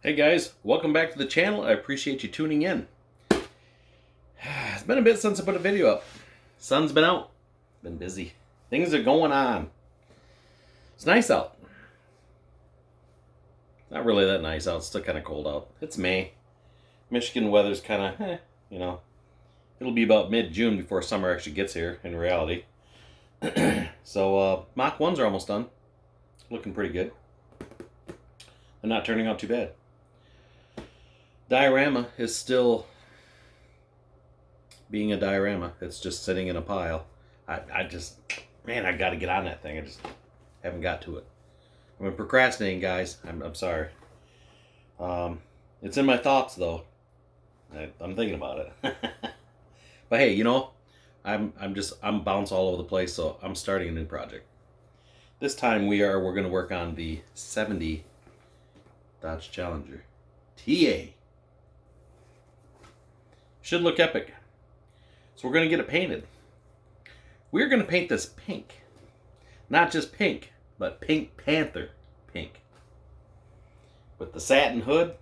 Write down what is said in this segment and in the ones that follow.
Hey guys, welcome back to the channel. I appreciate you tuning in. It's been a bit since I put a video up. Sun's been out, been busy. Things are going on. It's nice out. Not really that nice out, it's still kind of cold out. It's May. Michigan weather's kind of, you know. It'll be about mid-June before summer actually gets here, in reality. So, Mach 1s are almost done. Looking pretty good. They're not turning out too bad. Diorama is still being a diorama. It's just sitting in a pile. I just, man, I got to get on that thing. I just haven't got to it. I've been procrastinating, guys. I'm sorry. It's in my thoughts, though. I'm thinking about it. But hey, you know, I'm bounced all over the place, so I'm starting a new project. This time we're going to work on the 70 Dodge Challenger TA. Should look epic. So we're going to get it painted. We're going to paint this pink. Not just pink, but pink panther pink. With the satin hood,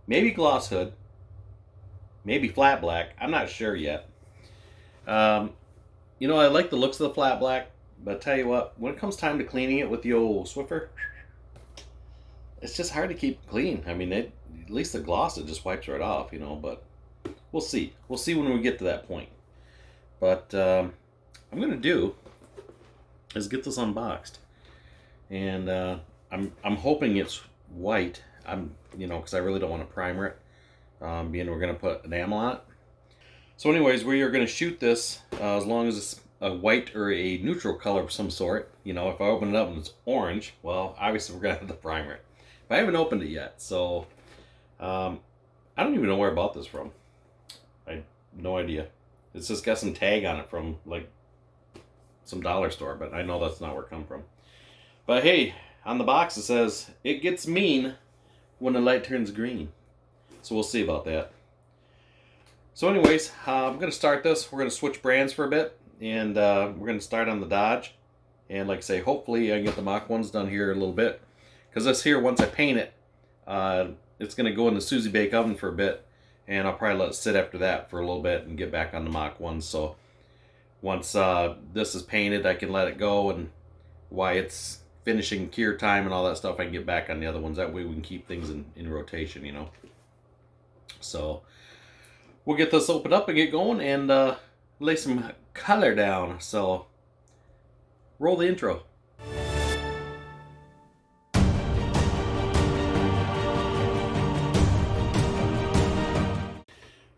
maybe gloss hood, maybe flat black. I'm not sure yet. You know, I like the looks of the flat black, but I tell you what, when it comes time to cleaning it with the old Swiffer, it's just hard to keep clean. I mean, at least the gloss, it just wipes right off, you know, but we'll see. We'll see when we get to that point. But I'm going to do is get this unboxed. And I'm hoping it's white. You know, because I really don't want to primer it. Being we're going to put enamel on it. So anyways, we are going to shoot this as long as it's a white or a neutral color of some sort. You know, if I open it up and it's orange, well, obviously we're going to have to primer it. But I haven't opened it yet, so I don't even know where I bought this from. I have no idea. It's just got some tag on it from, like, some dollar store, but I know that's not where it come from. But hey, on the box it says, it gets mean when the light turns green. So we'll see about that. So anyways, I'm going to start this. We're going to switch brands for a bit, and we're going to start on the Dodge. And like I say, hopefully I can get the Mach 1s done here in a little bit. Because this here, once I paint it, it's going to go in the Susie Bake oven for a bit. And I'll probably let it sit after that for a little bit and get back on the Mach 1s. So once this is painted, I can let it go. And while it's finishing cure time and all that stuff, I can get back on the other ones. That way we can keep things in rotation, you know. So we'll get this opened up and get going and lay some color down. So roll the intro.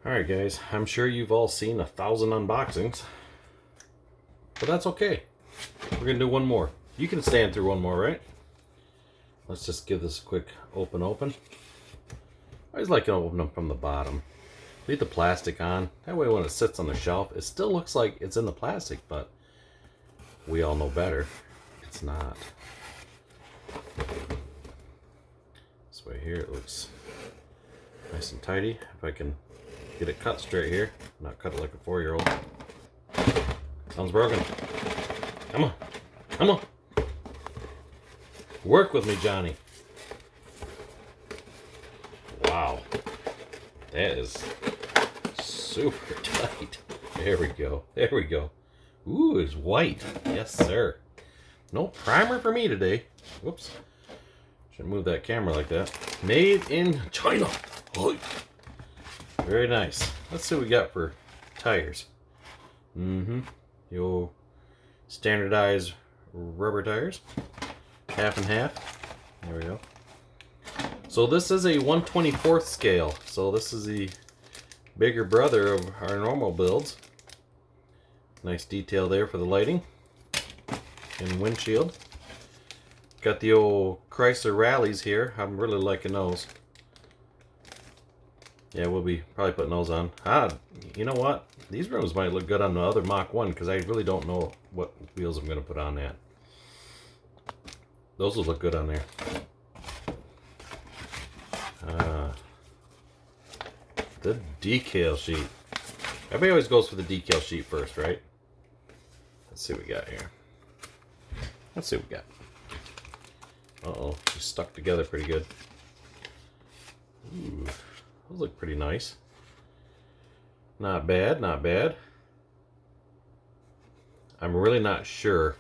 Alright guys, I'm sure you've all seen 1,000 unboxings, but that's okay. We're going to do one more. You can stand through one more, right? Let's just give this a quick open. I always like to open them from the bottom. Leave the plastic on. That way when it sits on the shelf, it still looks like it's in the plastic, but we all know better. It's not. This way here, it looks nice and tidy. If I can get it cut straight here, not cut it like a 4-year-old. Sounds broken. Come on. Come on. Work with me, Johnny. Wow. That is super tight. There we go. There we go. Ooh, it's white. Yes, sir. No primer for me today. Whoops. Shouldn't move that camera like that. Made in China. Oh. Very nice. Let's see what we got for tires. Your standardized rubber tires. Half and half. There we go. So this is a 1/24 scale. So this is the bigger brother of our normal builds. Nice detail there for the lighting and windshield. Got the old Chrysler Rallies here. I'm really liking those. Yeah, we'll be probably putting those on. You know what? These rims might look good on the other Mach 1 because I really don't know what wheels I'm going to put on that. Those will look good on there. The decal sheet. Everybody always goes for the decal sheet first, right? Let's see what we got here. Let's see what we got. Uh-oh, just stuck together pretty good. Those look pretty nice. Not bad, not bad. I'm really not sure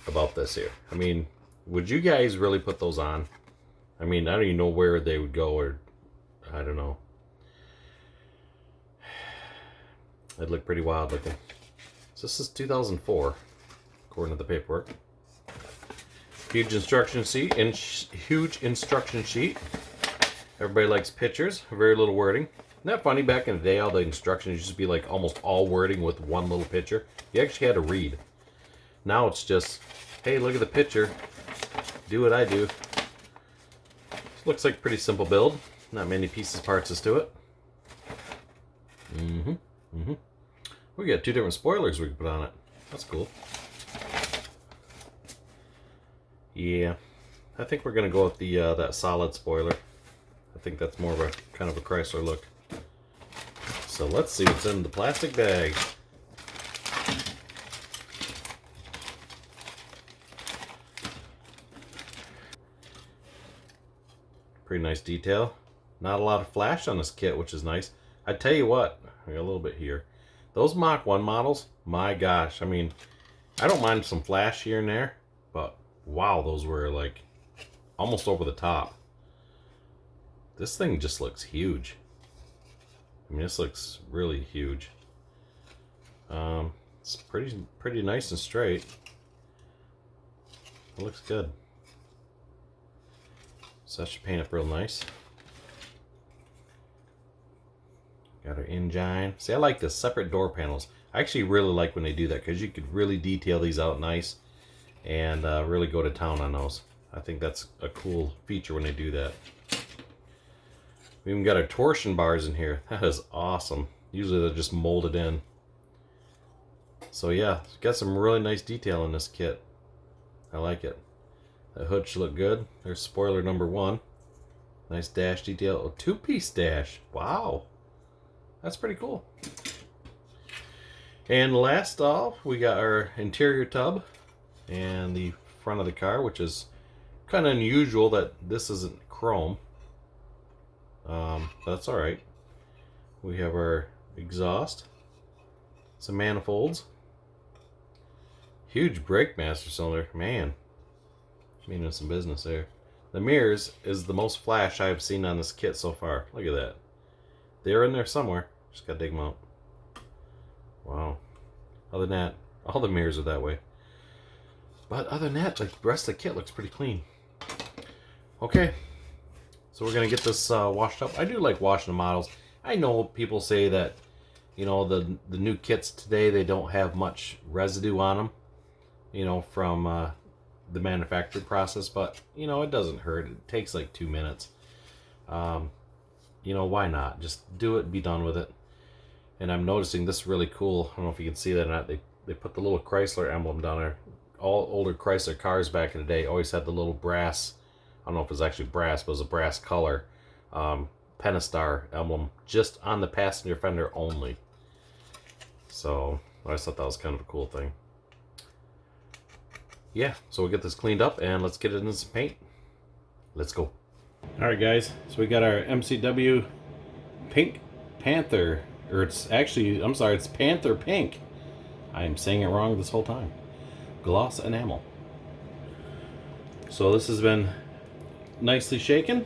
about this here. I mean, would you guys really put those on? I mean, I don't even know where they would go, or I don't know. It'd look pretty wild looking. So this is 2004, according to the paperwork. Huge instruction sheet, and huge instruction sheet. Everybody likes pictures, very little wording. Isn't that funny? Back in the day, all the instructions used to be like almost all wording with one little picture. You actually had to read. Now it's just, hey, look at the picture. Do what I do. This looks like a pretty simple build. Not many pieces, parts to it. We got 2 different spoilers we can put on it. That's cool. Yeah, I think we're gonna go with the that solid spoiler. I think that's more of a kind of a Chrysler look. So let's see what's in the plastic bag. Pretty nice detail. Not a lot of flash on this kit, which is nice. I tell you what, I got a little bit here. Those Mach 1 models, my gosh, I mean, I don't mind some flash here and there, but wow, those were like almost over the top. This thing just looks huge. I mean, this looks really huge. It's pretty nice and straight. It looks good. So that should paint up real nice. Got our engine. See, I like the separate door panels. I actually really like when they do that, because you could really detail these out nice and really go to town on those. I think that's a cool feature when they do that. We even got our torsion bars in here. That is awesome. Usually they're just molded in. So yeah, it's got some really nice detail in this kit. I like it. The hood should look good. There's spoiler number 1. Nice dash detail. A 2-piece dash. Wow. That's pretty cool. And last off, we got our interior tub and the front of the car, which is kind of unusual that this isn't chrome. That's alright. We have our exhaust, some manifolds, huge brake master cylinder. Man, meaning some business there. The mirrors is the most flash I've seen on this kit so far. Look at that. They're in there somewhere. Just gotta dig them out. Wow. Other than that, all the mirrors are that way. But other than that, like, the rest of the kit looks pretty clean. Okay. So we're gonna get this washed up. I do like washing the models. I know people say that, you know, the new kits today, they don't have much residue on them, you know, from the manufacturing process, but you know, it doesn't hurt. It takes like 2 minutes. You know, why not? Just do it and be done with it. And I'm noticing this really cool. I don't know if you can see that or not. They put the little Chrysler emblem down there. All older Chrysler cars back in the day always had the little brass, I don't know if it was actually brass, but it was a brass color Pentastar emblem just on the passenger fender only. So I just thought that was kind of a cool thing. Yeah, so we'll get this cleaned up and let's get it into some paint. Let's go. Alright guys, so we got our MCW Pink Panther, or it's actually, I'm sorry, it's Panther Pink. I'm saying it wrong this whole time. Gloss enamel. So this has been nicely shaken,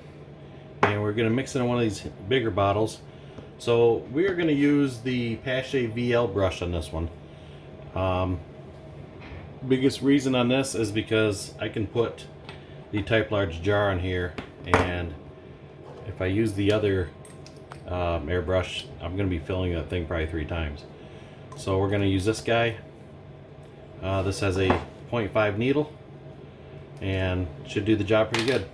and we're going to mix it in one of these bigger bottles. So we are going to use the Pache VL brush on this one. Biggest reason on this is because I can put the type large jar in here, and if I use the other airbrush, I'm going to be filling that thing probably 3 times. So we're going to use this guy. This has a 0.5 needle and should do the job pretty good.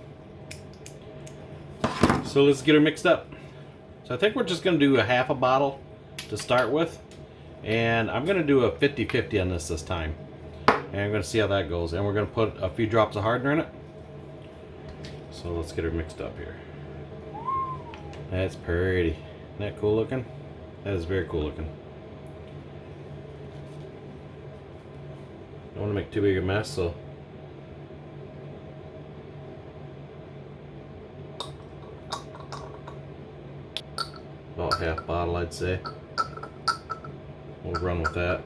So let's get her mixed up. So I think we're just going to do a half a bottle to start with, and I'm going to do a 50-50 on this time, and I'm going to see how that goes, and we're going to put a few drops of hardener in it. So let's get her mixed up here. That's pretty. Isn't that cool looking? That is very cool looking. Don't want to make too big a mess, so About half bottle, I'd say. We'll run with that.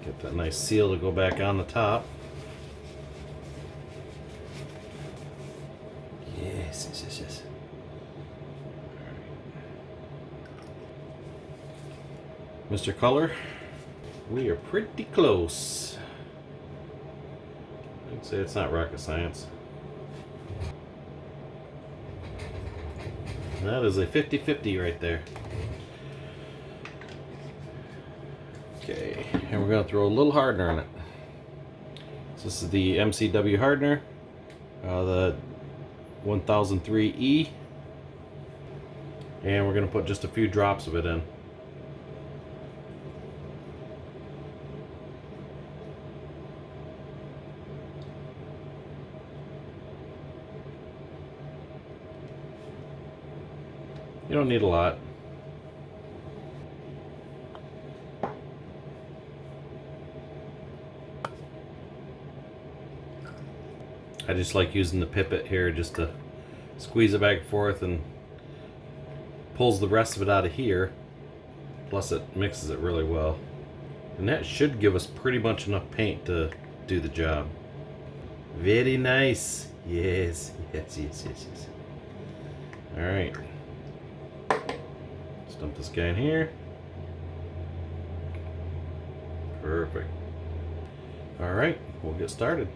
Get that nice seal to go back on the top. Yes, yes, yes, yes. Mr. Color, we are pretty close. I'd say it's not rocket science. That is a 50-50 right there. Okay, and we're going to throw a little hardener in it. So this is the MCW hardener, the 1003E, and we're going to put just a few drops of it in. You don't need a lot. I just like using the pipette here just to squeeze it back and forth, and pulls the rest of it out of here. Plus it mixes it really well. And that should give us pretty much enough paint to do the job. Very nice. Yes, yes, yes, yes, yes. Alright. Let's dump this guy in here. Perfect. Alright, we'll get started.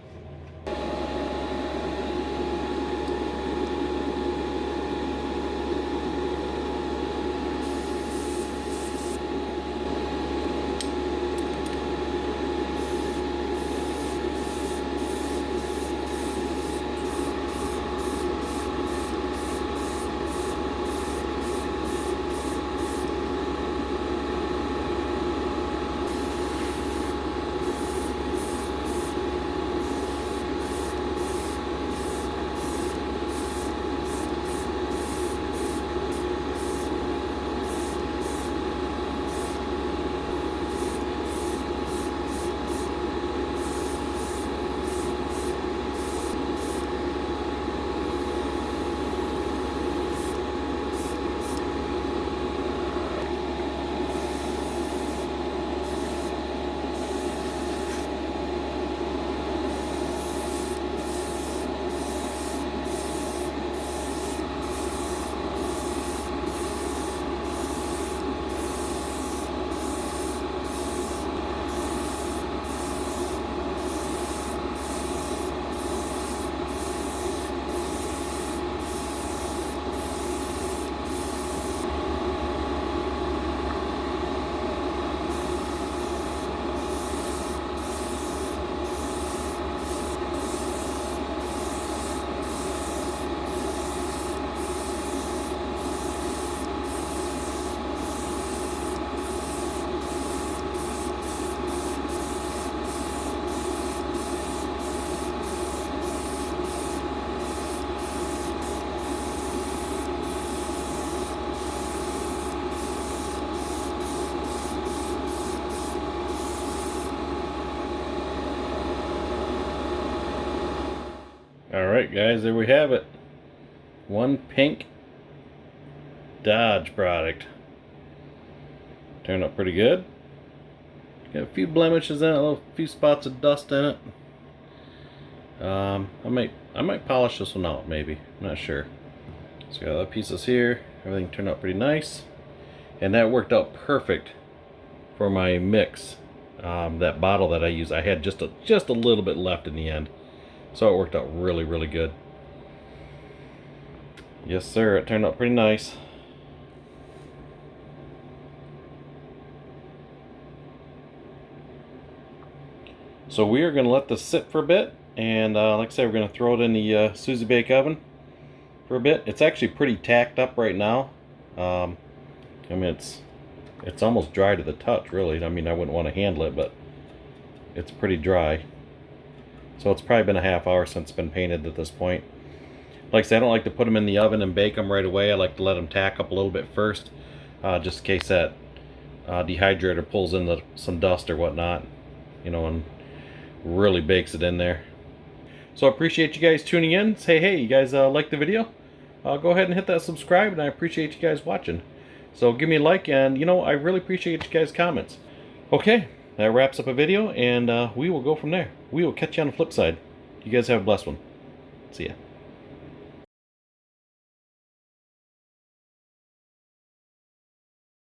Alright guys, there we have it. One pink Dodge product. Turned out pretty good. Got a few blemishes in it, a few spots of dust in it. I might polish this one out, maybe. I'm not sure. So got other pieces here. Everything turned out pretty nice. And that worked out perfect for my mix. That bottle that I used, I had just a little bit left in the end. So it worked out really, really good. Yes sir, it turned out pretty nice. So we are going to let this sit for a bit, and like I said, we're going to throw it in the Susie Bake oven for a bit. It's actually pretty tacked up right now. I mean, it's almost dry to the touch, really. I mean, I wouldn't want to handle it, but it's pretty dry. So it's probably been a half hour since it's been painted at this point. Like I said, I don't like to put them in the oven and bake them right away. I like to let them tack up a little bit first, just in case that dehydrator pulls in some dust or whatnot, you know, and really bakes it in there. So I appreciate you guys tuning in. Say, hey, you guys like the video? Go ahead and hit that subscribe, and I appreciate you guys watching. So give me a like, and I really appreciate you guys' comments. Okay, that wraps up a video, and we will go from there. We will catch you on the flip side. You guys have a blessed one. See ya.